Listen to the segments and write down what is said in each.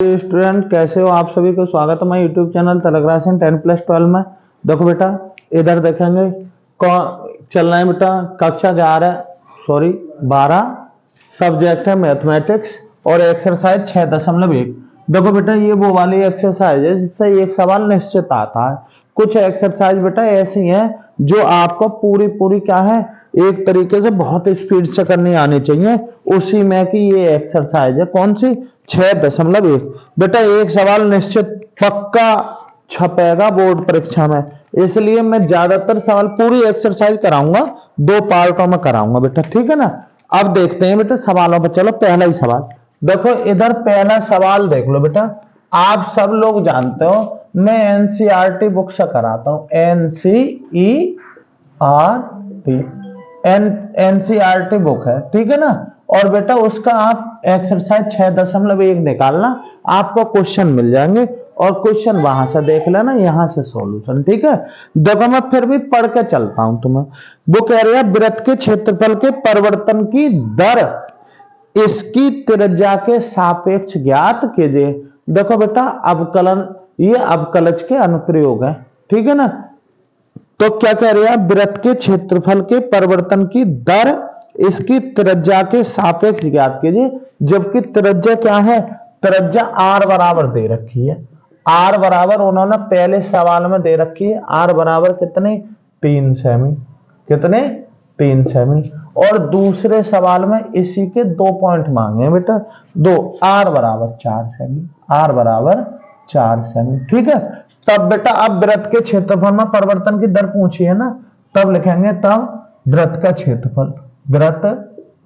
Student कैसे हो आप सभी को स्वागत है मैं यूट्यूब चैनल तलग्रासन 10+12 में। देखो बेटा इधर देखेंगे कौन चल रहा है बेटा कक्षा 12 सब्जेक्ट है मैथमेटिक्स और एक्सरसाइज 6.1। देखो बेटा ये वो वाली एक्सरसाइज है जिससे एक सवाल निश्चित आता है। कुछ एक्सरसाइज बेटा ऐसी हैं जो आपको पूरी क्या है एक तरीके से बहुत स्पीड से करनी आनी चाहिए, उसी में की ये एक्सरसाइज है। कौन सी? 6.1। बेटा एक सवाल निश्चित पक्का छपेगा बोर्ड परीक्षा में, इसलिए मैं ज्यादातर सवाल पूरी एक्सरसाइज कराऊंगा, 2 पार्टों में कराऊंगा बेटा, ठीक है ना। अब देखते हैं बेटा सवालों पर। चलो पहला ही सवाल देखो, इधर पहला सवाल देख लो बेटा। आप सब लोग जानते हो मैं एनसीईआरटी बुक से कराता हूं, एनसीईआरटी बुक है, ठीक है ना। और बेटा उसका आप एक्सरसाइज 6.1 निकालना, आपको क्वेश्चन मिल जाएंगे और क्वेश्चन वहां से देख लेना, यहां से सॉल्यूशन, ठीक है। देखो मैं फिर भी पढ़ के चलता हूं तुम्हें। वो कह रहे हैं वृत्त के क्षेत्रफल के परिवर्तन की दर इसकी त्रिज्या के सापेक्ष ज्ञात कीजिए। देखो बेटा अवकलन, ये अवकलज के अनुप्रयोग है, ठीक है ना। तो क्या कह रहे हैं, वृत्त के क्षेत्रफल के परिवर्तन की दर इसकी त्रिज्या के सापेक्ष ज्ञात कीजिए, जबकि त्रिज्या क्या है, त्रिज्या आर बराबर दे रखी है। आर बराबर उन्होंने पहले सवाल में दे रखी है, आर बराबर कितने, 3 सेमी, कितने, 3 सेमी। और दूसरे सवाल में इसी के 2 पॉइंट मांगे हैं बेटा, 2, आर बराबर 4 सेमी, आर बराबर 4 सेमी, ठीक है। तब बेटा अब वृत्त के क्षेत्रफल में परिवर्तन की दर पूछी है ना, तब लिखेंगे तब वृत्त का क्षेत्रफल, वृत्त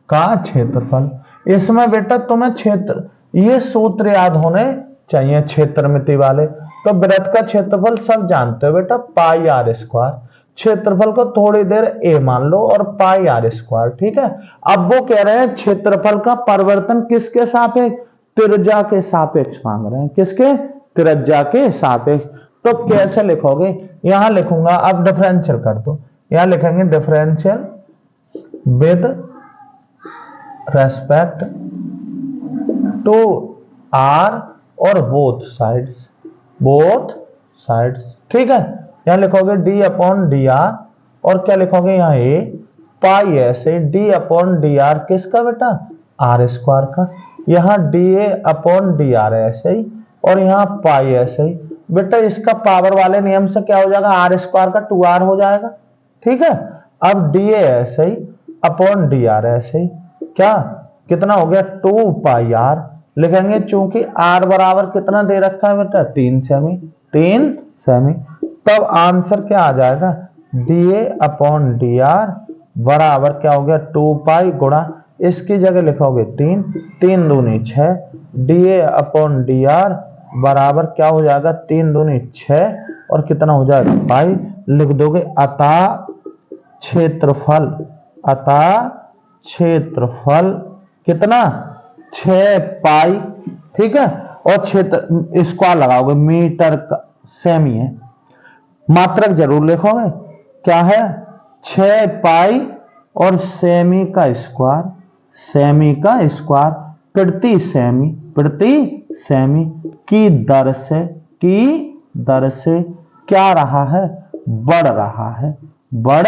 का क्षेत्रफल। इसमें बेटा तुम्हें क्षेत्र, ये सूत्र याद होने चाहिए क्षेत्रमिति वाले। तो वृत्त का क्षेत्रफल सब जानते हो बेटा, पाई आर स्क्वायर। क्षेत्रफल को थोड़ी देर ए मान लो और पाई आर स्क्वायर, ठीक है। अब वो कह रहे हैं क्षेत्रफल का परिवर्तन किसके सापेक्ष, त्रिज्या के सापेक्ष मांग रहे हैं, किसके, त्रिज्या के सापेक्ष। तो कैसे लिखोगे, यहां लिखूंगा, अब डिफरेंशियल कर दो, यहां लिखेंगे differential with respect to R और बोथ साइड्स, ठीक है। यहां लिखोगे डी अपॉन डी आर और क्या लिखोगे यहाँ ए पाई ऐसे डी अपॉन डी आर किसका बेटा, आर स्क्वायर का। यहाँ D A upon D R ऐसे ही और यहाँ पाई ऐसे ही बेटा। इसका पावर वाले नियम से क्या हो जाएगा, आर स्क्वायर का 2r हो जाएगा, ठीक है। अब डी ए ऐसे ही अपॉन डी आर ऐसे ही, क्या कितना हो गया, 2 पाई आर लिखेंगे, चूंकि आर बराबर कितना दे रखा है बेटा, 3 सेमी, 3 सेमी। तब आंसर क्या आ जाएगा, D A upon D R बराबर क्या हो गया, 2 पाई गुणा, इसकी जगह लिखोगे 3, 3 दूनी 6, D A upon D R बराबर क्या हो जाएगा, 3 दूनी 6 और कितना हो जाएगा पाई, लिख दोगे। अतः क्षेत्रफल, अतः क्षेत्रफल कितना, 6 पाई, ठीक है। और क्षेत्र स्क्वायर लगाओगे, मीटर का सेमी है, मात्रक जरूर लिखोगे, क्या है 6 पाई और सेमी का स्क्वायर, सेमी का स्क्वायर प्रति सेमी, प्रति सेमी की दर से, की दर से क्या रहा है, बढ़ रहा है, बढ़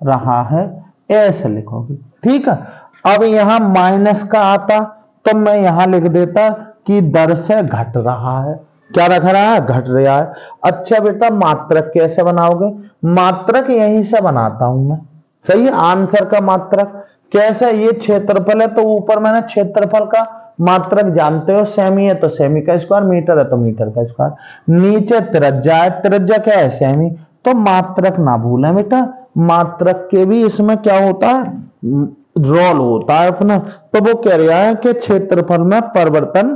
रहा है, ऐसे लिखोगे, ठीक है। अब यहां माइनस का आता तो मैं यहां लिख देता कि दर से घट रहा है, क्या रख रहा है, घट रहा है। अच्छा बेटा मात्रक कैसे बनाओगे, मात्रक यहीं से बनाता हूं मैं, सही है। आंसर का मात्रक कैसे, ये क्षेत्रफल है तो ऊपर मैंने क्षेत्रफल का मात्रक जानते हो, सेमी है तो सेमी का स्क्वायर, मीटर है तो मीटर का स्क्वायर, नीचे त्रिज्या है, त्रिज्या क्या है, सेमी। तो मात्रक ना भूलें बेटा, मात्रक के भी इसमें क्या होता है, रोल होता है अपना। तो वो कह रहा है कि क्षेत्रफल में परिवर्तन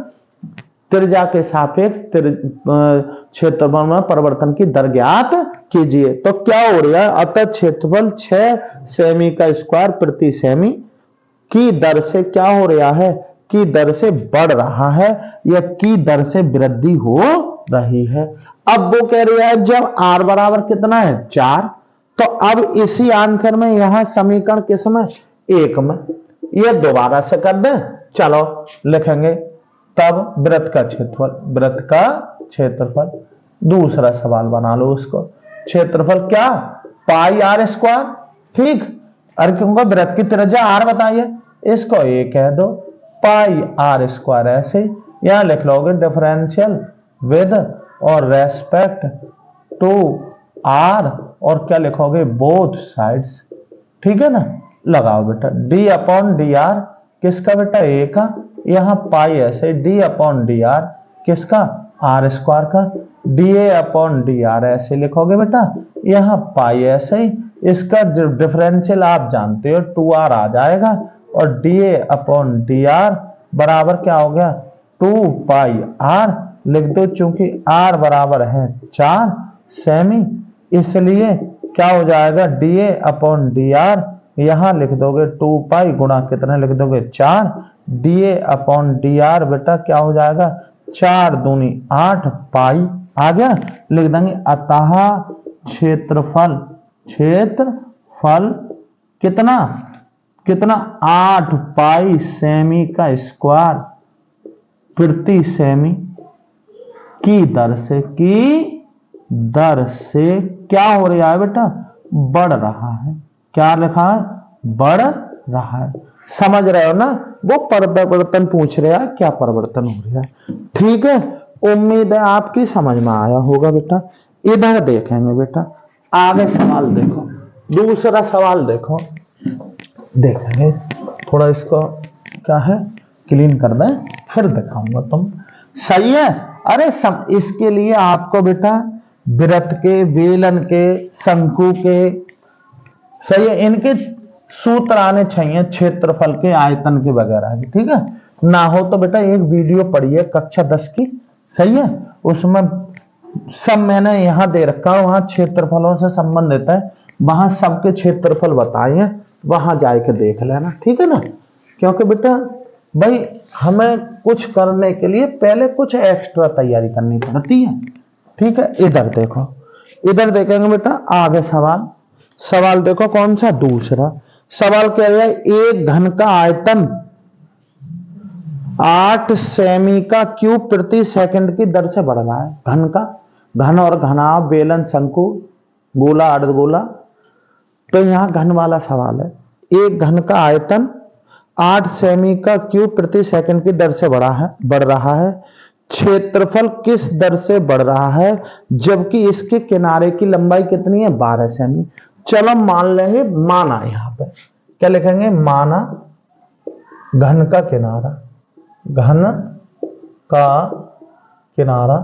त्रिज्या के सापेक्ष क्षेत्रफल में परिवर्तन की दर ज्ञात कीजिए। तो क्या हो रहा है, अतः क्षेत्रफल 6 सेमी का स्क्वायर प्रति सेमी की दर से क्या हो रहा है, की दर से बढ़ रहा है या की दर से वृद्धि हो रही है। अब वो कह रही है जब r बराबर कितना है, 4, तो अब इसी आंसर में यहां समीकरण किस में, 1 में, ये दोबारा से कर दें, चलो लिखेंगे तब वृत्त का क्षेत्रफल दूसरा सवाल बना लो उसको। क्षेत्रफल क्या, पाई आर स्क्वायर। ठीक, अरे क्योंकि वृत्त की त्रिज्या आर बताइए, इसको ए कह दो, पाई आर स्क्वायर। ऐसे यहां लिख लोगे डिफरेंशियल विद और रेस्पेक्ट टू आर, और क्या लिखोगे, बोथ साइड्स। ठीक है ना, लगाओ बेटा, डी अपॉन डी आर किसका बेटा, ए का, यहां पाई ऐसे डी अपॉन डी आर किसका, आर स्क्वायर का, D A upon D R ऐसे लिखोगे बेटा, यहां पाई ऐसे ही, इसका डिफरेंशियल आप जानते हो 2r आ जाएगा, और D A upon D R बराबर क्या हो गया, 2 पाई आर लिख दो, चूंकि r बराबर है 4 सेमी, इसलिए क्या हो जाएगा, D A upon D R, यहां लिख दोगे 2 पाई गुणा कितने लिख दोगे 4, D A upon D R बेटा क्या हो जाएगा, 4 दूनी 8 पाई आ गया, लिख देंगे अतः क्षेत्रफल कितना कितना 8 पाई सेमी का स्क्वायर प्रति सेमी की दर से क्या हो रहा है बेटा, बढ़ रहा है। क्या लिखा है, बढ़ रहा है। समझ रहे हो ना, वो परिवर्तन पूछ रहा है, क्या परिवर्तन हो रहा है। ठीक है, उम्मीद है आपकी समझ में आया होगा बेटा। इधर देखेंगे बेटा, आगे सवाल देखो, दूसरा सवाल देखो, देखेंगे थोड़ा इसको क्या है क्लीन कर दें, फिर दिखाऊंगा तुम। सही है, अरे इसके लिए आपको बेटा वृत्त के, बेलन के, शंकु के, सही है, इनके सूत्र आने चाहिए, क्षेत्रफल के, आयतन के वगैरह के। ठीक है, ना हो तो बेटा एक वीडियो पढ़िए कक्षा 10 की, सही है, उसमें सब मैंने यहां दे रखा है, वहां क्षेत्रफलों से संबंधित है, वहां सबके क्षेत्रफल बताए हैं, वहां जाके देख लेना। ठीक है ना, क्योंकि बेटा भाई हमें कुछ करने के लिए पहले कुछ एक्स्ट्रा तैयारी करनी पड़ती है। ठीक है, इधर देखो, इधर देखेंगे बेटा आगे सवाल देखो कौन सा, दूसरा सवाल कह रहा है, एक घन का आयतन 8 सेमी का क्यूब प्रति सेकंड की दर से बढ़ रहा है। घन का, घन और घनाभ, बेलन, शंकु, गोला, अर्धगोला, तो यहां घन वाला सवाल है। एक घन का आयतन 8 सेमी का क्यूब प्रति सेकंड की दर से बढ़ रहा है। क्षेत्रफल किस दर से बढ़ रहा है, जबकि इसके किनारे की लंबाई कितनी है, 12 सेमी। चलो मान लेंगे, माना, यहां पे क्या लिखेंगे, माना घन का किनारा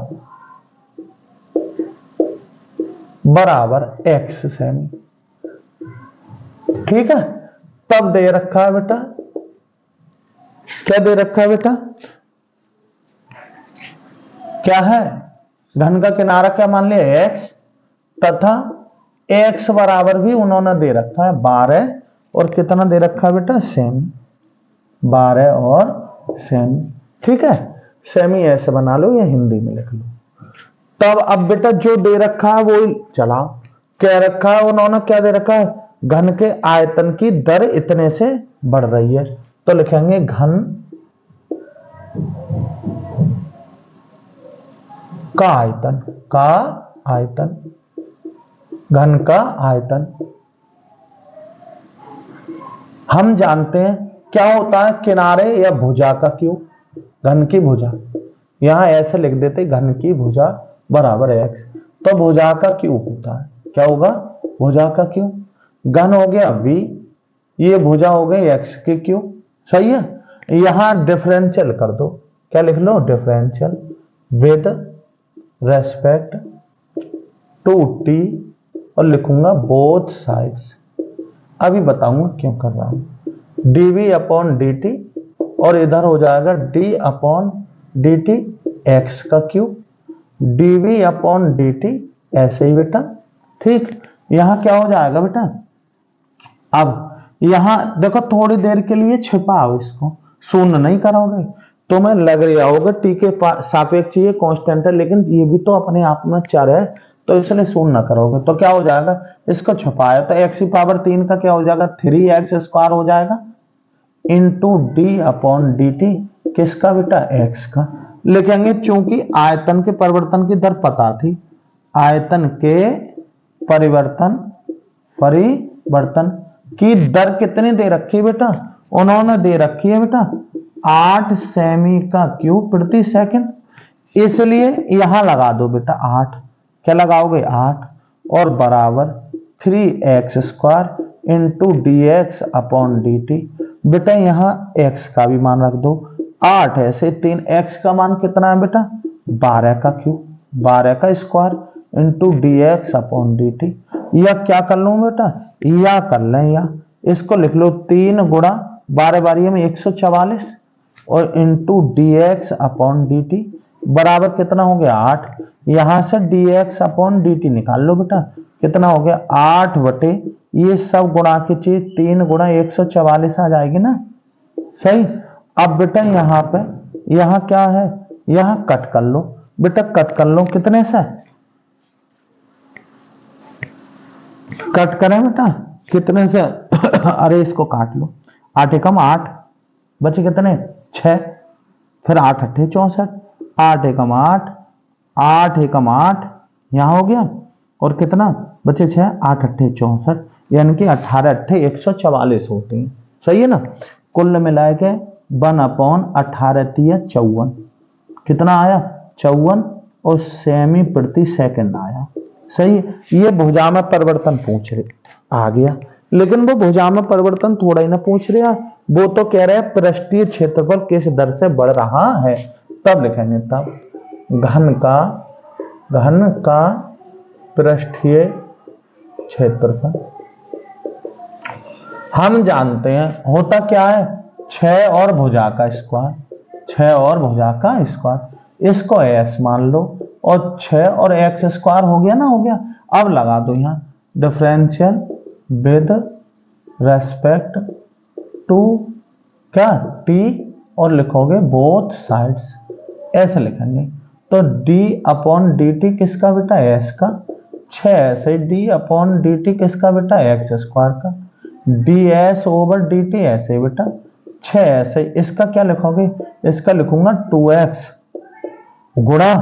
बराबर x सेमी। ठीक है, तब दे रखा है बेटा, क्या दे रखा है बेटा, क्या है, घन का किनारा क्या मान लिया, x, तथा x बराबर भी उन्होंने दे रखा है 12, और कितना दे रखा है बेटा, सेमी, 12 और सेमी। ठीक है, सेमी ऐसे बना लो या हिंदी में लिख लो। तब अब बेटा जो दे रखा है वो चलाओ, क्या रखा है उन्होंने, क्या दे रखा है, घन के आयतन की दर इतने से बढ़ रही है, तो लिखेंगे घन का आयतन, घन का आयतन। हम जानते हैं क्या होता है, किनारे या भुजा का क्यूब, घन की भुजा, यहां ऐसे लिख देते, घन की भुजा बराबर x, तो भुजा का क्यूब होता है, क्या होगा, भुजा का क्यूब। घन हो गया v, ये भुजा हो गई x के क्यूब। सही है, यहां डिफरेंशियल कर दो, क्या लिख लो, differential with respect to t, और लिखूंगा बोथ साइड्स। अभी बताऊंगा क्यों कर रहा हूं, dv अपॉन dt, और इधर हो जाएगा d अपॉन dt x का क्यूब, dv अपॉन dt, ऐसे ही बेटा। ठीक, यहां क्या हो जाएगा बेटा, अब यहां देखो थोड़ी देर के लिए छिपाओ इसको, शून्य नहीं करोगे, तुम्हें लग रहा होगा टी के सापेक्ष ये कांस्टेंट है, लेकिन ये भी तो अपने आप में चर है, तो इसलिए शून्य करोगे तो क्या हो जाएगा, इसको छुपाया तो x की पावर 3 का क्या हो जाएगा, 3x स्क्वायर हो जाएगा, into D upon D T किसका बेटा, एक्स का। लिखेंगे चूंकि आयतन के परिवर्तन की दर पता थी, आयतन के परिवर्तन की दर कितनी दे रखी है बेटा, उन्होंने दे रखी है बेटा 8 सेमी का क्यूब प्रति सेकंड। इसलिए यहां लगा दो बेटा 8, क्या लगाओगे 8, और बराबर 3x² into D x upon D T. बेटा यहां x का भी मान रख दो, 8 है से 3, x का मान कितना है बेटा 12 का क्यूब, 12 का square into D x upon D T. या क्या कर लूं बेटा, या कर लें, या इसको लिख लो 3 गुणा 12 बारी में 144 और into D x upon D T बराबर कितना हो गया 8। यहां से D x upon D T निकाल लो बेटा, कितना हो गया 8 बटे ये सब गुणा की चीज 3 गुणा 144 आ जाएगी ना, सही। अब बेटा यहां पे यहां क्या है, यहां कट कर लो बेटा, कट कर लो, कितने से कट करें बेटा, कितने से अरे इसको काट लो, 8 एकम 8 बचे कितने 6, फिर 8 अट्ठे 64, 8 एकम 8, 8 एकम 8 यहां हो गया, और कितना बचे 6, 8 अट्ठे 64, यानी कि 18 अट्ठे 144 होते हैं, सही है ना। कुल मिला के 1/18 54, कितना आया 54 और सेमी प्रति सेकंड आया, सही है। ये भुजा में परिवर्तन पूछ रहे, आ गया, लेकिन वो भुजा में परिवर्तन थोड़ा ही ना पूछ रहे हैं, वो तो कह रहे हैं पृष्ठीय क्षेत्रफल किस दर से बढ़ रहा है। तब लिखेंगे, तब घन का पृष्ठीय क्षेत्रफल हम जानते हैं होता क्या है 6 और भुजा का स्क्वायर, 6 और भुजा का स्क्वायर, इसको x मान लो और 6 और x स्क्वायर हो गया ना, हो गया। अब लगा दो यहां डिफरेंशियल विद रेस्पेक्ट टू क्या t, और लिखोगे बोथ साइड्स, ऐसे लिखेंगे। तो d अपॉन डी टी किसका बेटा s का, 6 से d अपॉन डी टी किसका बेटा x स्क्वायर का, ds ओवर डी टी ऐसे बेटा 6 से, इसका क्या लिखोगे, इसका लिखूंगा 2x गुणा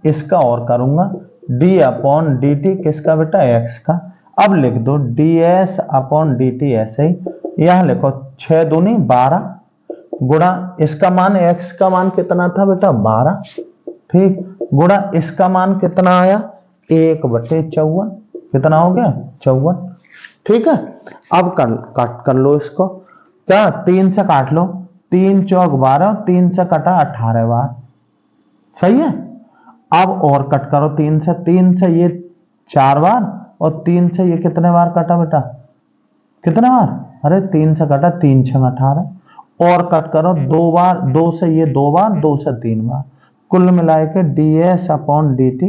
इसका और करूंगा d अपॉन डी टी किसका बेटा x का। अब लिख दो ds अपॉन डी टी ऐसे ही, यहां लिखो 6 दूनी 12 गुणा इसका मान x का मान कितना था बेटा 12, ठीक, गुणा इसका मान कितना आया 1/54, कितना हो गया 54, ठीक है। अब काट कर लो इसको, क्या 3 से काट लो, 3 चौक 12, 3 से कटा 18 बार, सही है। अब और कट करो 3 से ये 4 बार और 3 से ये कितने बार कटा बेटा, कितने बार, अरे 3 से कटा 3 6 18, और कट करो 2 बार, 2 से ये 2 बार, 2 से 3 बार, कुल मिला के ds अपॉन डी टी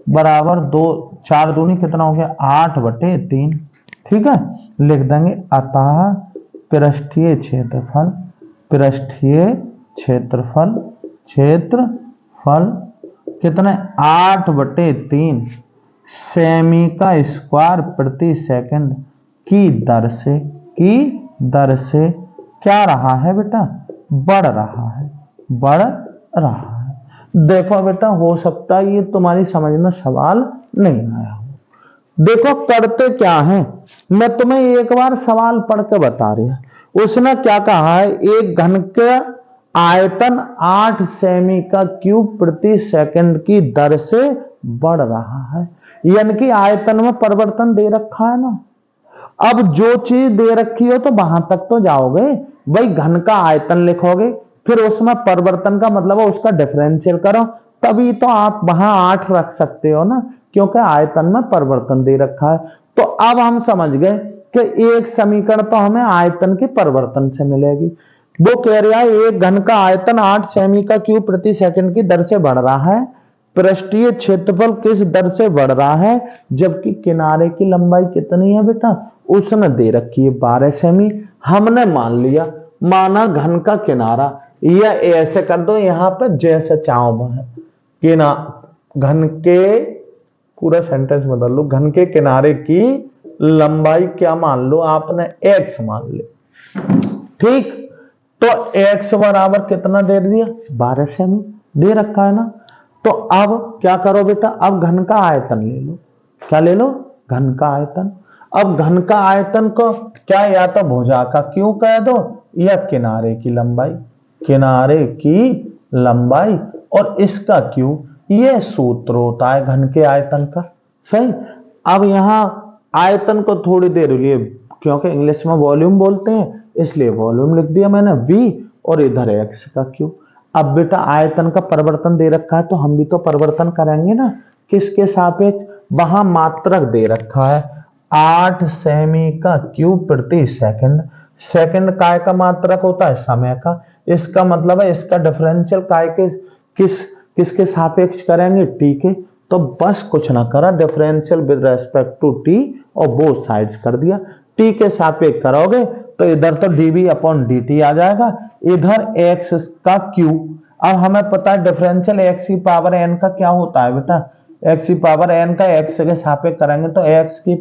बराबर 2 4 दूनी कितना हो गया 8/3, ठीक है। लिख देंगे अतः पृष्ठीय क्षेत्रफल कितने 8/3 सेमी का स्क्वायर प्रति सेकंड की दर से क्या रहा है बेटा, बढ़ रहा है। देखो बेटा हो सकता है ये तुम्हारी समझ में सवाल नहीं आया हो। देखो करते क्या है, मैं तुम्हें एक बार सवाल पढ़ के बता रहा, उसने क्या कहा है, एक घन का आयतन 8 सेमी का क्यूब प्रति सेकंड की दर से बढ़ रहा है, यानी कि आयतन में परिवर्तन दे रखा है ना। अब जो चीज दे रखी हो तो वहां तक तो जाओगे भाई, घन का आयतन लिखोगे, फिर उसमें परिवर्तन का मतलब है उसका डिफरेंशियल करो, तभी तो आप वहां 8 रख सकते हो ना, क्योंकि आयतन में परिवर्तन दे रखा है। तो अब हम समझ गए कि एक समीकरण तो हमें आयतन के परिवर्तन से मिलेगी। वो कह रहा है एक घन का आयतन 8 सेमी का क्यूब प्रति सेकंड की दर से बढ़ रहा है, पृष्ठीय क्षेत्रफल किस दर से बढ़ रहा है, जबकि किनारे की लंबाई कितनी है बेटा, उसने दे रखी है 12 सेमी। हमने मान लिया, माना घन का किनारा, या ऐसे कर दो यहां पर जैसे चाहो है कि ना, घन के पूरा सेंटेंस बदल लो, घन के किनारे की लंबाई क्या मान लो आपने x मान ले, ठीक। तो x बराबर कितना दे दिया, 12 सेमी दे रखा है ना। तो अब क्या करो बेटा, अब घन का आयतन ले लो। क्या ले लो, घन का आयतन। अब घन का आयतन को क्या या तो भुजा का क्यू कह दो या किनारे की लंबाई, किनारे की लंबाई और इसका क्यू, ये सूत्र होता है घन के आयतन का। सही। अब यहां आयतन को थोड़ी देर लिए, क्योंकि इंग्लिश में वॉल्यूम बोलते हैं इसलिए वॉल्यूम लिख दिया मैंने v, और इधर x का q। अब बेटा आयतन का परिवर्तन दे रखा है तो हम भी तो परिवर्तन करेंगे ना, किसके सापेक्ष, वहां मात्रक दे रखा है 8 सेमी का क्यूब प्रति सेकंड। सेकंड काय का मात्रक होता है, समय का। इसका मतलब है इसका डिफरेंशियल काय के किसके सापेक्ष करेंगे, टी के। तो बस कुछ ना करा, differential with respect to T और बोथ साइड्स कर दिया। टी के सापेक्ष करोगे तो इधर तो dv अपॉन dt आ जाएगा, इधर x का q। अब हमें पता है डिफरेंशियल x की पावर n का क्या होता है बेटा, x की पावर n का x के सापेक्ष करेंगे तो x की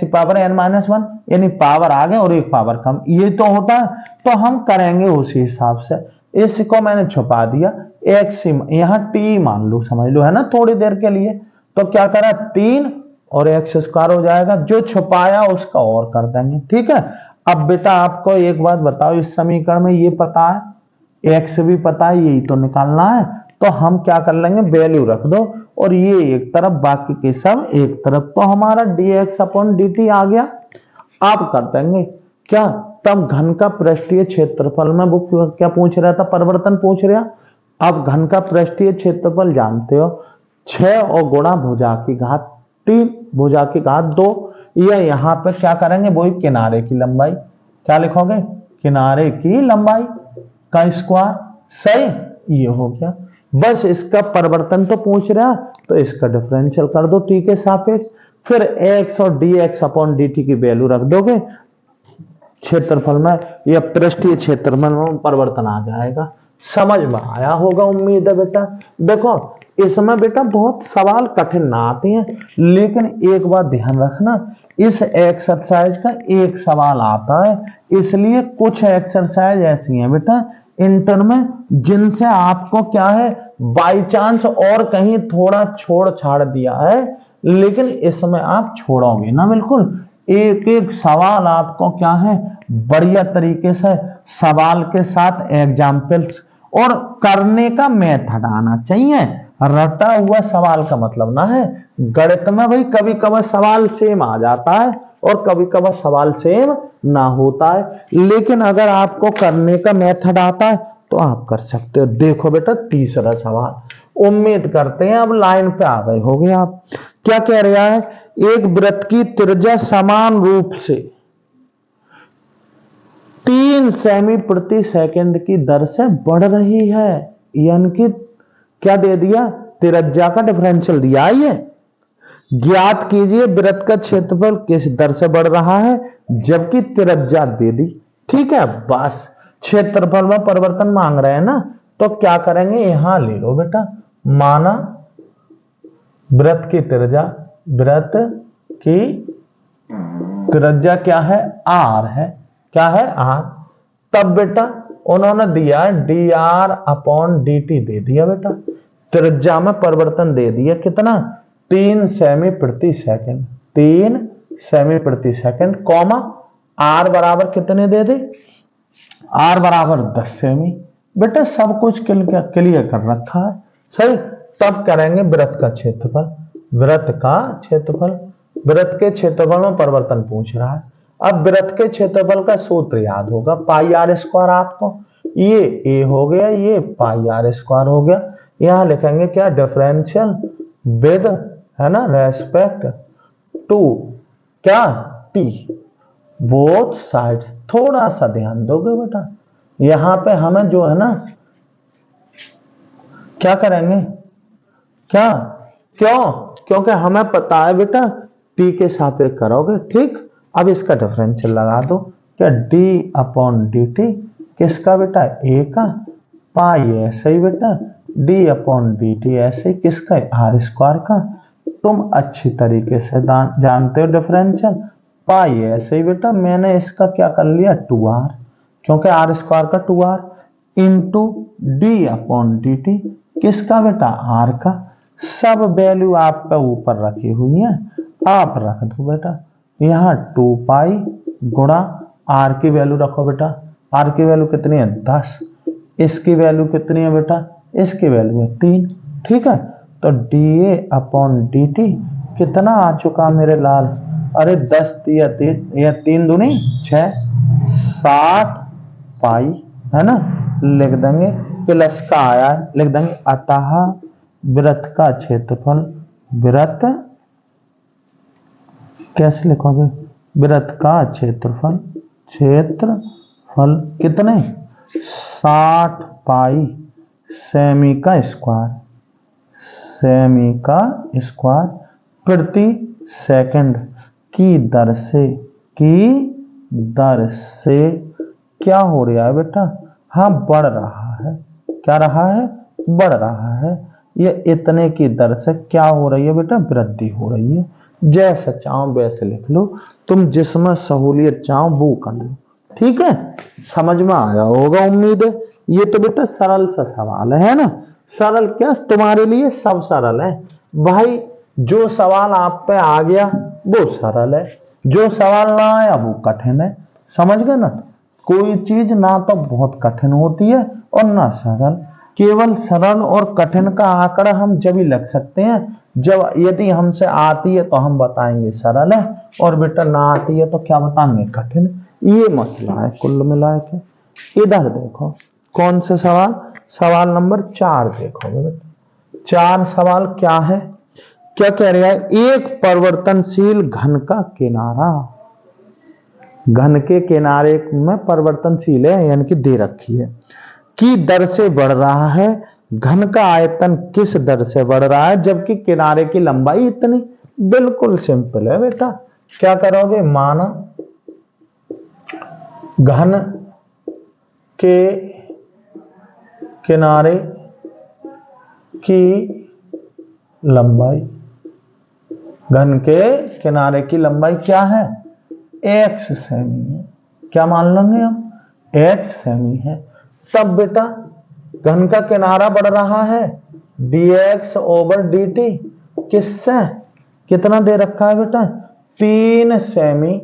पावर n माइनस 1, यानी पावर आगे और एक पावर कम, ये तो होता है। तो हम करेंगे उसी हिसाब से, इसको मैंने छुपा दिया, x यहाँ t मान लो, समझ लो है ना, थोड़ी देर के लिए। तो क्या करा, 3 और x स्क्वायर हो जाएगा, जो छुपाया उसका और कर देंगे। ठीक है। अब बेटा आपको एक बात बताओ, इस समीकरण में ये पता है, x भी पता है, यही तो निकालना है। तो हम क्या कर लेंगे, वैल्यू रख दो और ये एक तरफ, बाकी के सब एक तरफ। तो हमारा dx अपॉन dt आ गया। आप कर देंगे क्या, तब घन का पृष्ठीय क्षेत्रफल में वो क्या पूछ रहा था, परिवर्तन पूछ रहा। अब घन का पृष्ठीय क्षेत्रफल जानते हो, 6 और गुणा भुजा की घात 3 भुजा की घात 2, या यहाँ पे क्या करेंगे, वही किनारे की लंबाई, क्या लिखोगे, किनारे की लंबाई का स्क्वायर। सही, ये हो गया। बस इसका परिवर्तन तो पूछ रहा, तो इसका डिफरेंशियल कर दो टी के सापेक्ष, फिर x और dx अपॉन dt की वैल्यू रख दोगे, क्षेत्रफल में या पृष्ठीय क्षेत्रफल में परिवर्तन आ जाएगा। समझ में आया होगा उम्मीद है बेटा। देखो इसमें बेटा बहुत सवाल कठिन ना आते हैं, लेकिन एक बात ध्यान रखना, इस एक्सरसाइज का एक सवाल आता है, इसलिए कुछ एक्सरसाइज ऐसी हैं बेटा इंटर में जिनसे आपको क्या है, बाई चांस और कहीं थोड़ा छोड़ छाड़ दिया है, लेकिन इसमें आप छोड़ोगे ना बिल्कुल। एक एक सवाल आपको क्या है, बढ़िया तरीके से सवाल के साथ एग्जाम्पल्स और करने का मेथड आना चाहिए। रटा हुआ सवाल का मतलब ना है, गणित में भाई कभी कभी सवाल सेम आ जाता है और कभी कभी सवाल सेम ना होता है, लेकिन अगर आपको करने का मेथड आता है तो आप कर सकते हो। देखो बेटा तीसरा सवाल, उम्मीद करते हैं अब लाइन पे आ गए होगे आप। क्या कह रहा है, एक वृत्त की त्रिज्या समान रूप से 3 सेमी प्रति सेकंड की दर से बढ़ रही है, यानी कि क्या दे दिया, त्रिज्या का डिफरेंशियल दिया है ये। ज्ञात कीजिए वृत्त का क्षेत्रफल किस दर से बढ़ रहा है जबकि त्रिज्या दे दी। ठीक है, बस क्षेत्रफल में परिवर्तन मांग रहे हैं ना, तो क्या करेंगे, यहां ले लो बेटा, माना वृत्त की त्रिज्या, वृत्त की त्रिज्या क्या है, आर है, क्या है, आर। तब बेटा उन्होंने दिया D R upon D T दे दिया बेटा, त्रिज्या में परिवर्तन दे दिया कितना, 3 सेमी प्रति सेकंड, 3 सेमी प्रति सेकंड, कॉमा आर बराबर कितने दे दे, आर बराबर 10 सेमी। बेटा सब कुछ क्लियर कर रखा है। सही, तब करेंगे वृत्त का क्षेत्रफल, वृत्त का क्षेत्रफल, वृत्त के क्षेत्रफल में परिवर्तन पूछ रहा है। अब वृत्त के क्षेत्रफल का सूत्र याद होगा, पाई आर स्क्वायर। आपको ये ए हो गया, ये पाई आर स्क्वायर हो गया। यहां लिखेंगे क्या, डिफरेंशियल विद, है ना, रेस्पेक्ट टू क्या, टी, बोथ साइड्स। थोड़ा सा ध्यान दोगे बेटा, यहां पे हमें जो है ना क्या करेंगे, क्या, क्यों, क्योंकि हमें पता है बेटा टी के सापेक्ष करोगे। ठीक, अब इसका डिफरेंशियल लगा दो, क्या डी अपॉन डी टी किसका बेटा, ए का, पाई ऐसे ही बेटा डी अपॉन डी टी ऐसे किसका, आर स्क्वायर का। तुम अच्छी तरीके से जानते हो डिफरेंशियल, पाई ऐसे ही बेटा मैंने इसका क्या कर लिया 2r, क्योंकि आर स्क्वायर का 2r into D upon D T, किसका बेटा, आर का। सब वैल्यू आपका ऊपर रखी हुई है, आप रख दो बेटा। यहाँ 2 पाई गुणा आर की वैल्यू रखो बेटा। आर की वैल्यू कितनी है, 10। इसकी वैल्यू कितनी है बेटा, इसकी वैल्यू है 3। ठीक है, तो D A upon D T कितना आ चुका मेरे लाल, अरे 10 या 3 दूनी 6, 60 पाई, है ना। लिख देंगे प्लस का आया, लिख देंगे अतः वृत्त का क्षेत्रफल, वृत्त कैसे लिखोगे, वृत्त का क्षेत्रफल, क्षेत्रफल कितने, 60 पाई सेमी का स्क्वायर, सेमी का स्क्वायर प्रति सेकंड की दर से, की दर से क्या हो रहा है बेटा, हाँ बढ़ रहा है। क्या रहा है, बढ़ रहा है। ये इतने की दर से क्या हो रही है बेटा, वृद्धि हो रही है। जैसे चाहो वैसे लिख लो, तुम जिसमें सहूलियत चाहो वो कर लो। ठीक है, समझ में आया होगा उम्मीद है। ये तो बेटा सरल सा सवाल है ना। सरल क्या, तुम्हारे लिए सब सरल है भाई। जो सवाल आप पे आ गया वो सरल है, जो सवाल ना आया वो कठिन है। समझ गए ना। कोई चीज ना तो बहुत कठिन होती है और ना सरल। केवल सरल और कठिन का आंकड़ा हम जब ही लग सकते हैं जब, यदि हमसे आती है तो हम बताएंगे सरल है, और बेटा ना आती है तो क्या बताएंगे, कठिन। ये मसला है कुल मिला के। इधर देखो कौन से सवाल, सवाल नंबर 4 देखो बेटा। 4 सवाल क्या है, क्या कह रहा है, एक परिवर्तनशील घन का किनारा, घन के किनारे में परिवर्तनशील है यानी कि दे रखी है, की दर से बढ़ रहा है। घन का आयतन किस दर से बढ़ रहा है जबकि किनारे की लंबाई इतनी। बिल्कुल सिंपल है बेटा। क्या करोगे, माना घन के किनारे की लंबाई, घन के किनारे की लंबाई क्या है, x सेमी है। क्या मान लेंगे हम, x सेमी है। तब बेटा घन का किनारा बढ़ रहा है dx ओवर dt, किससे, कितना दे रखा है बेटा, 3 सेमी।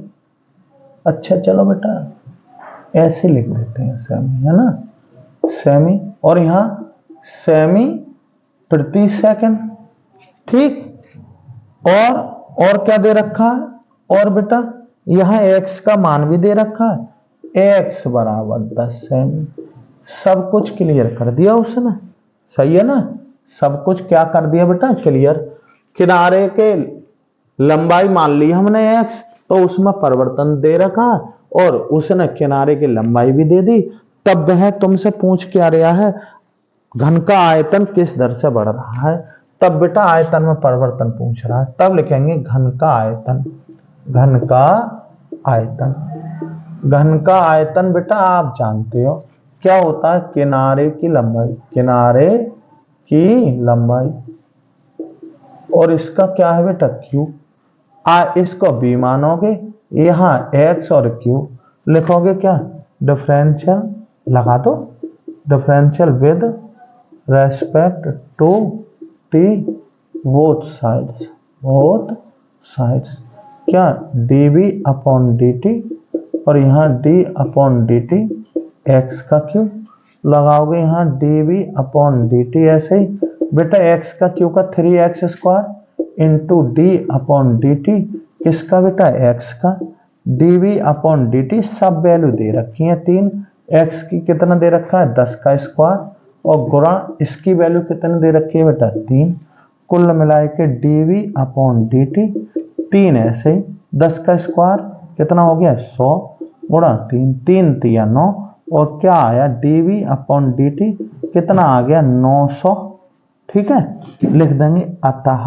अच्छा चलो बेटा ऐसे लिख देते हैं, सेमी है ना, सेमी, और यहां सेमी प्रति सेकंड। ठीक, और क्या दे रखा है, और बेटा यहां x का मान भी दे रखा है, x बराबर 10 सेमी। सब कुछ क्लियर कर दिया उसने, सही है ना। सब कुछ क्या कर दिया बेटा, क्लियर। किनारे के लंबाई मान ली हमने x, तो उसमें परिवर्तन दे रखा और उसने किनारे की लंबाई भी दे दी। तब वह तुमसे पूछ क्या रहा है, घन का आयतन किस दर से बढ़ रहा है। तब बेटा आयतन में परिवर्तन पूछ रहा है, तब लिखेंगे घन का आयतन, घन का आयतन। घन का आयतन बेटा आप जानते हो क्या होता है, किनारे की लंबाई, किनारे की लंबाई, और इसका क्या है बेटा क्यू। इसको b मानोगे, यहां x और q लिखोगे, क्या डिफरेंशियल लगा दो, differential with respect to t both sides, both sides. क्या dv अपॉन dt, और यहाँ d अपॉन dt, x का क्यू लगाओगे, यहाँ dv अपॉन dt। ऐसे ही बेटा x का क्यू का 3x square into d upon dt, किसका बेटा, x का, dv अपॉन dt। सब वैल्यू दे रखी है 3, x की कितना दे रखा है 10 का स्क्वायर, और गुणा इसकी वैल्यू कितनी दे रखी है बेटा 3। कुल मिला के dv अपॉन dt 3, ऐसे ही 10 का स्क्वायर कितना हो गया 100 गुणा 3, 3 तिया 9, और क्या आया dv अपॉन dt कितना आ गया 900। ठीक है, लिख देंगे अतः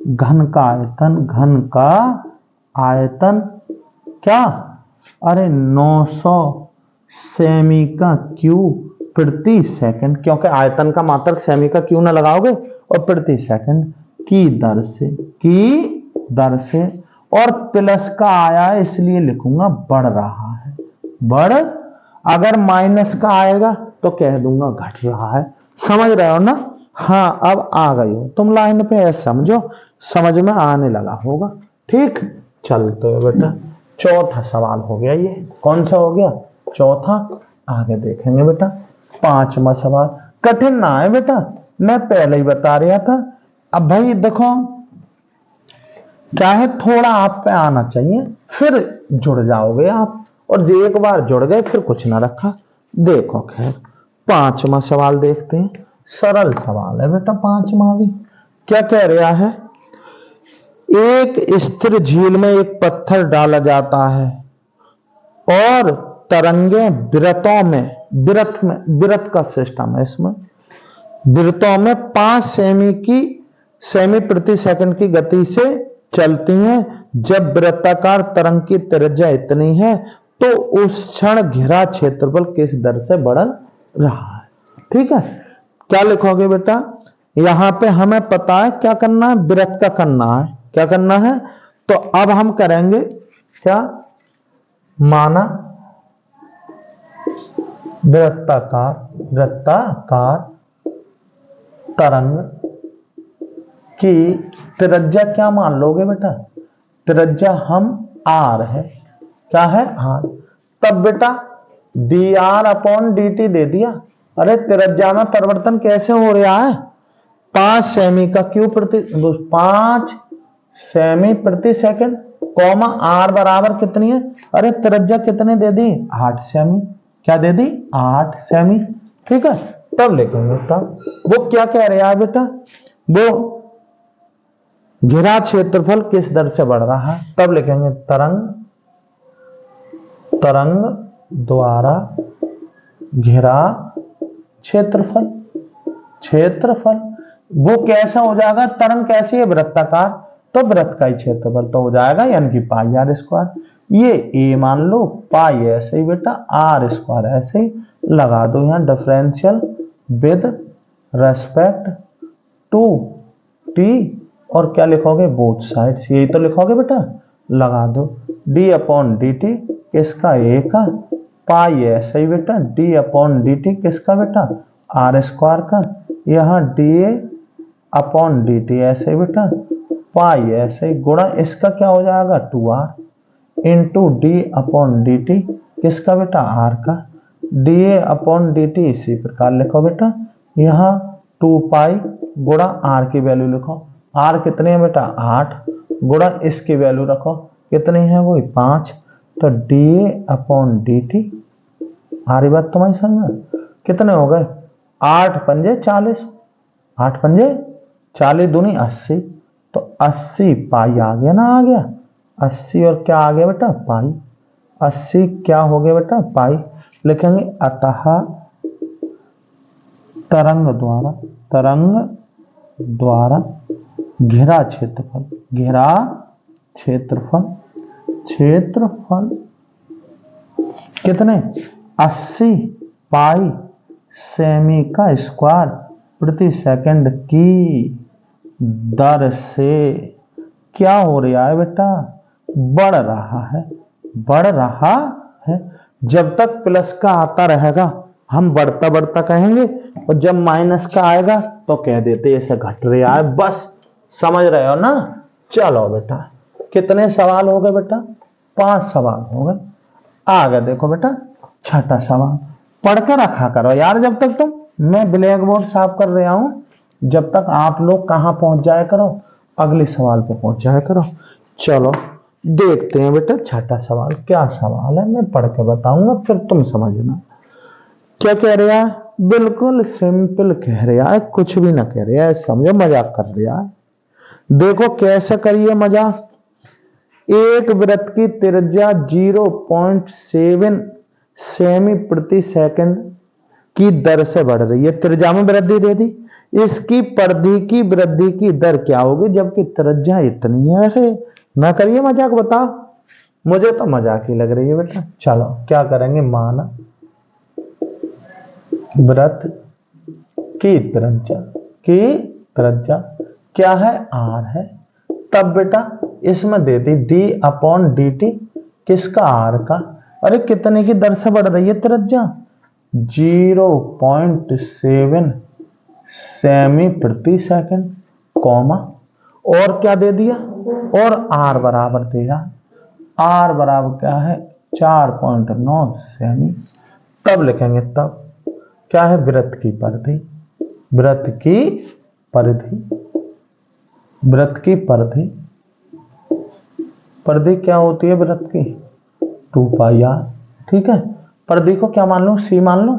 घन का आयतन, घन का आयतन क्या, अरे 900 सेमी का क्यूब प्रति सेकंड, क्योंकि आयतन का मात्रक सेमी का क्यू ना लगाओगे, और प्रति सेकंड की दर से, की दर से, और प्लस का आया इसलिए लिखूंगा बढ़ रहा है, बढ़। अगर माइनस का आएगा तो कह दूंगा घट रहा है। समझ रहे हो ना? हाँ, अब आ गई हो तुम लाइन पे, ऐसा समझो, समझ में आने लगा होगा। ठीक, चलते हो बेटा, चौथा सवाल हो गया ये। कौन सा हो गया? चौथा। आगे देखेंगे बेटा पांचवा सवाल। कठिन ना है बेटा, मैं पहले ही बता रहा था। अब भाई देखो क्या है, थोड़ा आप पे आना चाहिए, फिर जुड़ जाओगे आप, और जो एक बार जुड़ गए फिर कुछ ना रखा। देखो खैर पांचवा सवाल देखते हैं। सरल सवाल है बेटा पांचवा भी। क्या कह रहा है? एक स्थिर झील में एक पत्थर डाला जाता है और तरंगे विरत का सिस्टम है इसमें, वृत्तों में 5 सेमी प्रति सेकंड की गति से चलती हैं। जब वृत्ताकार तरंग की त्रिज्या इतनी है तो उस क्षण घिरा क्षेत्रफल किस दर से बढ़ रहा है? ठीक है, क्या लिखोगे बेटा? यहां पे हमें पता है क्या करना है, वृत्त का करना है। क्या करना है? तो अब हम करेंगे क्या? माना वृत्ताकार तरंग की त्रिज्या क्या मान लोगे बेटा? त्रिज्या हम आर है। क्या है? आर। तब बेटा D R upon D T दे दिया। अरे त्रिज्या में परिवर्तन कैसे हो रहा है? 5 सेमी का क्यूब 5 सेमी प्रति सेकंड, कॉमा आर बराबर कितनी है? अरे त्रिज्या कितने दे दी? 8 सेमी। क्या दे दी? 8 सेमी। ठीक है, तब लिखेंगे तब वो क्या कह रहा है बेटा? वो घिरा क्षेत्रफल किस दर से बढ़ रहा है? तब लिखेंगे तरंग द्वारा घिरा क्षेत्रफल। वो कैसा हो जाएगा? तरंग कैसी है? वृत्ताकार, तो वृत्त का ही क्षेत्रफल तो हो जाएगा यानी कि पाई आर स्क्वायर। ये ए मान लो, पाई ऐसे ही बेटा, आर स्क्वायर ऐसे ही लगा दो यहां differential with respect to T, और क्या लिखोगे? बोथ साइड्स, यही तो लिखोगे बेटा। लगा दो डी अपॉन डी टी किसका? ए का, पाई ऐसे ही बेटा, डी अपॉन डी टी किसका बेटा? आर स्क्वायर का। यहाँ D A upon D T ऐसे ही बेटा, पाई ऐसे ही, गुणा इसका क्या हो जाएगा? 2r into D upon D T किसका बेटा? आर का। D A upon D T इसी प्रकार लिखो बेटा, यहाँ 2 पाई गुणा आर की वैल्यू लिखो। आर कितने है बेटा? 8 गुणा इसकी वैल्यू रखो, कितनी है? वही 5। तो D A upon D T, आरी बात तुम्हारी समझ में? कितने हो गए? 8 पंजे 40, 8 पंजे 40 दूनी 80, तो 80 पाई आ गया ना, आ गया 80, और क्या आ गया बेटा? पाई। 80 क्या हो गया बेटा? पाई। लिखेंगे अतः तरंग द्वारा घिरा क्षेत्रफल कितने? 80 पाई सेमी का स्क्वायर प्रति सेकंड की दर से क्या हो रहा है बेटा? बढ़ रहा है। जब तक प्लस का आता रहेगा हम बढ़ता बढ़ता कहेंगे, और जब माइनस का आएगा तो कह देते ऐसे घट रहा है। बस समझ रहे हो ना? चलो बेटा, कितने सवाल हो गए बेटा? 5 सवाल हो गए। आगे देखो बेटा छठा सवाल। पढ़कर रखा करो यार, जब तक तुम, मैं ब्लैक बोर्ड साफ कर रहा हूं, जब तक आप लोग कहां पहुंच जाया करो? अगले सवाल पर पहुंच जाया करो। चलो देखते हैं बेटा छठा सवाल क्या सवाल है, मैं पढ़ के बताऊंगा फिर तुम समझना। क्या कह रहा है? बिल्कुल सिंपल कह रहा है, कुछ भी ना कह रहा है, समझो मजाक कर रहा है। देखो कैसे करिए मजाक। एक वृत्त की त्रिज्या 0.7 सेमी प्रति सेकंड की दर से बढ़ रही है, त्रिज्या में वृद्धि दे दी। इसकी परिधि की वृद्धि की दर क्या होगी जबकि त्रिज्या इतनी है? अरे ना करिए मजाक, बताओ, मुझे तो मजाक ही लग रही है बेटा। चलो क्या करेंगे, माना वृत्त की त्रिज्या क्या है? आर है। तब बेटा इसमें दे दी डी अपॉन डी टी किसका? आर का। अरे कितने की दर से बढ़ रही है त्रिज्या? 0.7 सेमी प्रति सेकंड, कॉमा, और क्या दे दिया, और आर बराबर दिया। आर बराबर क्या है? 4.9 सेमी। तब लिखेंगे, तब क्या है? वृत्त की परिधि, वृत्त की परिधि, वृत्त की परिधि, परिधि क्या होती है वृत्त की? 2 पाई आर। ठीक है, परिधि को क्या मान लो? सी मान लो।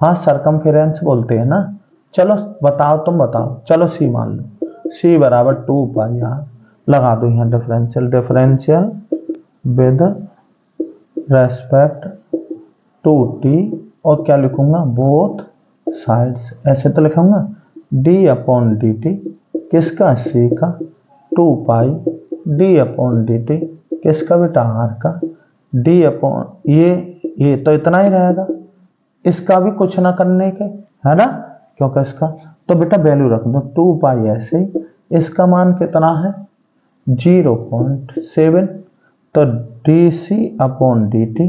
हाँ, सरकमफेरेंस बोलते हैं ना। चलो बताओ, तुम बताओ, चलो सी मान लो। सी बराबर 2 पाई आर। लगा दो यहाँ differential, differential with respect to T, और क्या लिखूंगा? Both sides. ऐसे तो लिखूंगा डी अपॉन डी टी, किसका? सी का, 2 पाई डी अपॉन डी टी, किसका बेटा? आर का, डी अपॉन ये तो इतना ही रहेगा, इसका भी कुछ ना करने के, है ना, क्योंकि इसका तो बेटा वैल्यू रख दो 2 पाई ऐसे ही। इसका मान कितना है? 0.7। तो D C upon D T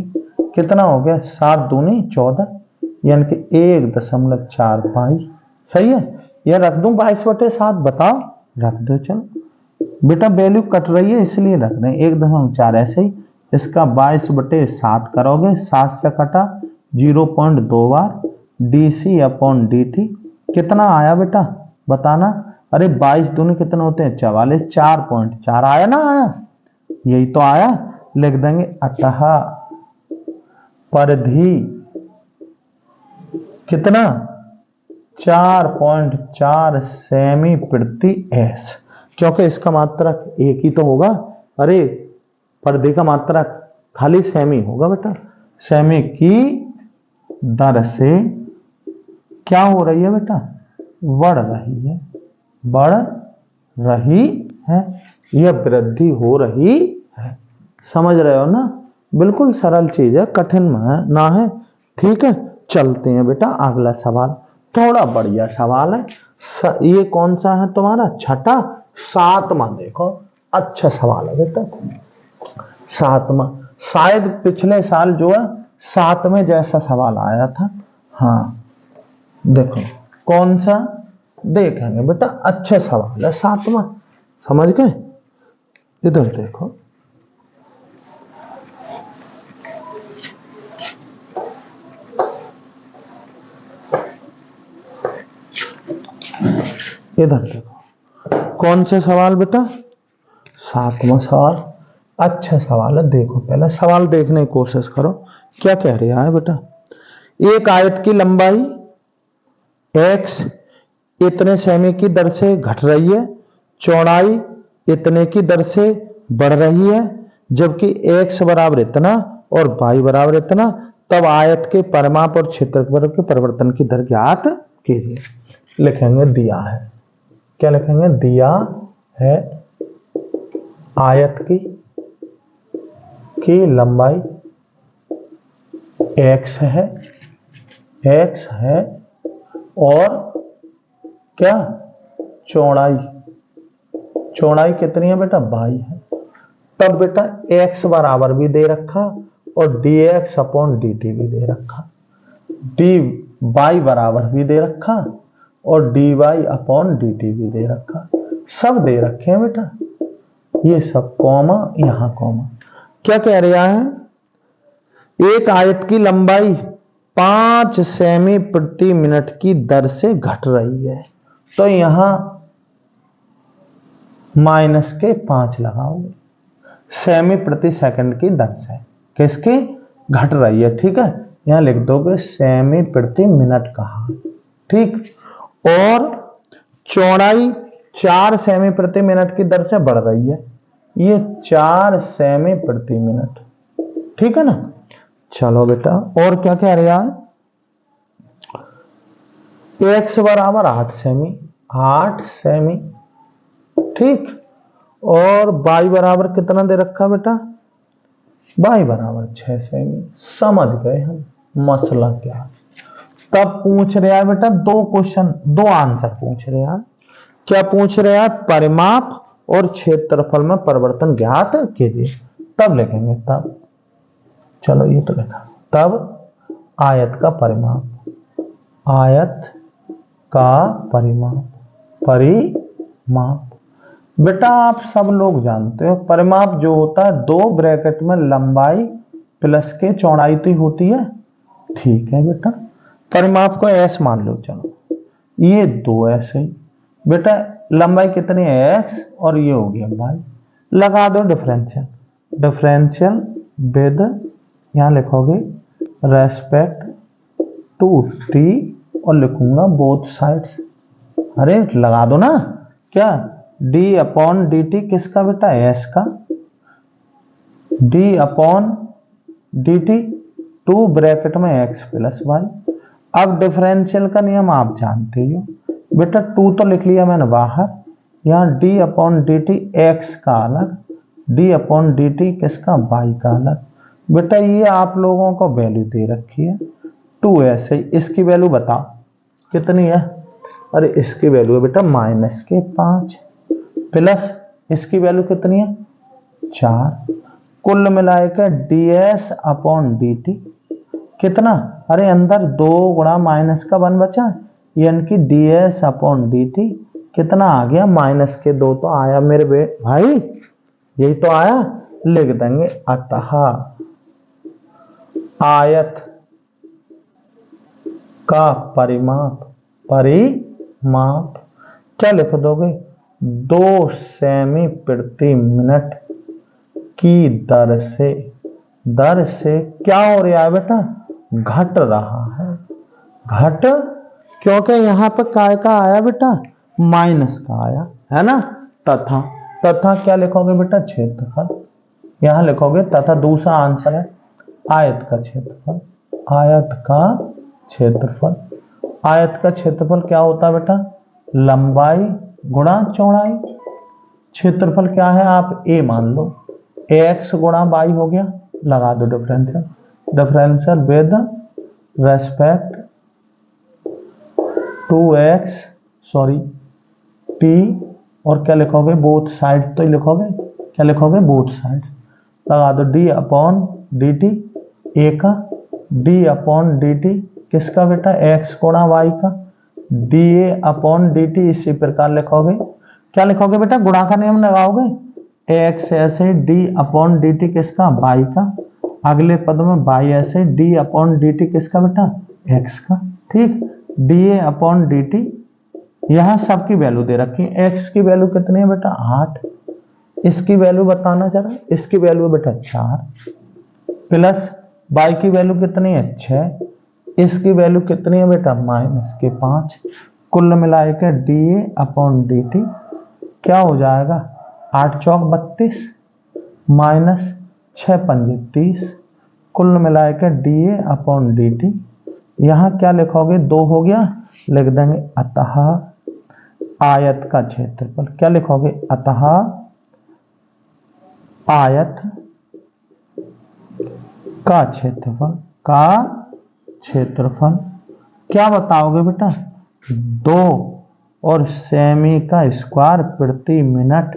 कितना हो गया? 7 दूनी 14, यानी कि 1.4 पाई। सही है, यह रख दूं 22/7? बताओ, रख दो। चलो बेटा वैल्यू कट रही है इसलिए रख दें 1.4 ऐसे ही। इसका 22/7 करोगे, 7 से कटा 0.2 बार D C upon D T, कितना आया बेटा? बताना। अरे 22 दूनी कितने होते हैं? 44, 4.4 आया ना? आया, यही तो आया। लिख देंगे अतः परिधि कितना? 4.4 सेमी प्रति एस, क्योंकि इसका मात्रक एक ही तो होगा। अरे परिधि का मात्रक खाली सेमी होगा बेटा। सेमी की दर से क्या हो रही है बेटा? बढ़ रही है, बढ़ रही है, यह वृद्धि हो रही है। समझ रहे हो ना? बिल्कुल सरल चीज है, कठिन ना है। ठीक है, चलते हैं बेटा अगला सवाल। थोड़ा बढ़िया सवाल है। ये कौन सा है तुम्हारा? छठा, 7वां। देखो अच्छा सवाल है बेटा, 7वां। शायद पिछले साल जो है 7वें जैसा सवाल आया था। हाँ देखो कौन सा, देखेंगे बेटा। अच्छा सवाल है 7वां, समझ गए? इधर देखो, इधर देखो कौन से सवाल बेटा? 7वां सवाल। अच्छा सवाल है, देखो पहले सवाल देखने की कोशिश करो। क्या कह रहा है बेटा? एक आयत की लंबाई x इतने सेमी की दर से घट रही है, चौड़ाई इतने की दर से बढ़ रही है, जबकि x बराबर इतना और y बराबर इतना, तब आयत के परिमाप और क्षेत्रफल के परिवर्तन की दर ज्ञात कीजिए। लिखेंगे दिया है, क्या लिखेंगे? दिया है आयत की लंबाई x है और क्या? चौड़ाई कितनी है बेटा? y है। तब बेटा x बराबर भी दे रखा और dx अपॉन dt भी दे रखा, dy बराबर भी दे रखा और dy अपॉन dt भी दे रखा। सब दे रखे हैं बेटा, ये सब कॉमा, यहां कॉमा। क्या कह रहा है? एक आयत की लंबाई 5 सेमी प्रति मिनट की दर से घट रही है, तो यहां -5 लगाओगे। सेमी प्रति सेकंड की दर से किसकी? घट रही है। ठीक है, यहां लिख दोगे सेमी प्रति मिनट कहा। ठीक, और चौड़ाई 4 सेमी प्रति मिनट की दर से बढ़ रही है, ये 4 सेमी प्रति मिनट। ठीक है ना? चलो बेटा, और क्या कह रहा है? x बराबर 8 सेमी। ठीक, और y बराबर कितना दे रखा बेटा? y बराबर 6 सेमी। समझ गए हम मसला क्या? तब पूछ रहा है बेटा 2 क्वेश्चन, 2 आंसर पूछ रहा है। क्या पूछ रहा है? परिमाप और क्षेत्रफल में परिवर्तन ज्ञात कीजिए। तब लिखेंगे, तब चलो ये तो लिखा। तब आयत का परिमाप, आयत का परिमाप बेटा आप सब लोग जानते हो परिमाप जो होता है 2 ब्रैकेट में लंबाई प्लस के चौड़ाई तो होती है। ठीक है बेटा, परिमाप को एस मान लो। चलो ये 2s है बेटा, लंबाई कितनी है x और ये हो गया y। लगा दो डिफरेंशियल, डिफरेंशियल विद यहां लिखोगे रेस्पेक्ट टू t और लिखूंगा बोथ साइड्स। अरे लगा दो ना, क्या d अपॉन डी टी किसका बेटा, s का, d upon D T 2 bracket में x प्लस वाई। अब डिफरेंशियल का नियम आप जानते ही हो बेटा, 2 तो लिख लिया मैंने बाहर, यहाँ d upon D T x का अलग, d अपॉन डी टी किसका, y का अलग। बेटा ये आप लोगों को वैल्यू दे रखी है 2s है, इसकी वैल्यू बताओ कितनी है। अरे इसकी वैल्यू है बेटा -5 प्लस इसकी वैल्यू कितनी है 4, कुल मिलाकर ds अपॉन डी टी कितना, अरे अंदर 2 गुणा माइनस का 1 बचा, यानी कि ds अपॉन डी टी कितना आ गया -2 तो आया मेरे भाई, यही तो आया। लिख देंगे अतः आयत का परिमाप क्या लिख दोगे, 2 सेमी प्रति मिनट की दर से क्या हो रहा है बेटा, घट रहा है। घट क्योंकि यहां पर काय का आया बेटा, माइनस का आया है ना। तथा क्या लिखोगे बेटा, क्षेत्रफल यहां लिखोगे, तथा दूसरा आंसर है आयत का क्षेत्रफल। आयत का क्षेत्रफल क्या होता है बेटा, लंबाई गुणा चौड़ाई। क्षेत्रफल क्या है आप a मान लो, x गुणा y हो गया, लगा दो differential with respect to x t और क्या लिखोगे बोथ साइड, तो लिखोगे क्या लिखोगे बोथ साइड। लगा दो d upon D T A का, d अपॉन डी टी किसका बेटा, x गुणा y का, dA अपॉन डी टी। इसी प्रकार लिखोगे, क्या लिखोगे बेटा, गुणा का नियम लगाओगे, x ऐसे d अपॉन डी टी किसका, y का, अगले पद में y ऐसे d अपॉन डी टी किसका बेटा, x का। ठीक, dA अपॉन डी टी, यहां सबकी वैल्यू दे रखी है। x की वैल्यू कितनी है बेटा 8, इसकी वैल्यू बताना जरा, इसकी वैल्यू बेटा 4 प्लस y की वैल्यू कितनी है 6, इसकी वैल्यू कितनी है बेटा -5। कुल मिलाए के dA अपॉन डी टी क्या हो जाएगा, 8 चौक 32 -6 पंजे 30, कुल मिलाए के dA अपॉन डी टी। यहाँ क्या लिखोगे 2 हो गया, लिख देंगे अतः आयत का क्षेत्रफल। क्या लिखोगे, अतः आयत का क्षेत्रफल क्या बताओगे बेटा, 2 और सेमी का स्क्वायर प्रति मिनट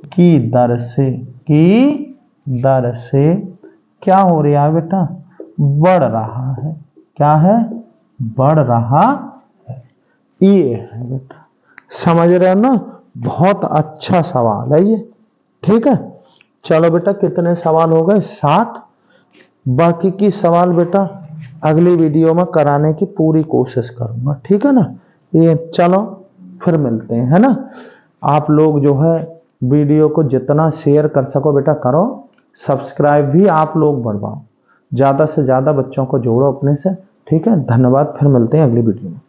की दर से क्या हो रहा है बेटा, बढ़ रहा है। क्या है, बढ़ रहा है। ये है बेटा, समझ रहे हो ना, बहुत अच्छा सवाल है ये। ठीक है, चलो बेटा कितने सवाल हो गए, 7। बाकी की सवाल बेटा अगली वीडियो में कराने की पूरी कोशिश करूंगा। ठीक है ना, ये चलो फिर मिलते हैं, है ना। आप लोग जो है वीडियो को जितना शेयर कर सको बेटा करो, सब्सक्राइब भी आप लोग बढ़वाओ, ज्यादा से ज्यादा बच्चों को जोड़ो अपने से। ठीक है, धन्यवाद, फिर मिलते हैं अगली वीडियो में।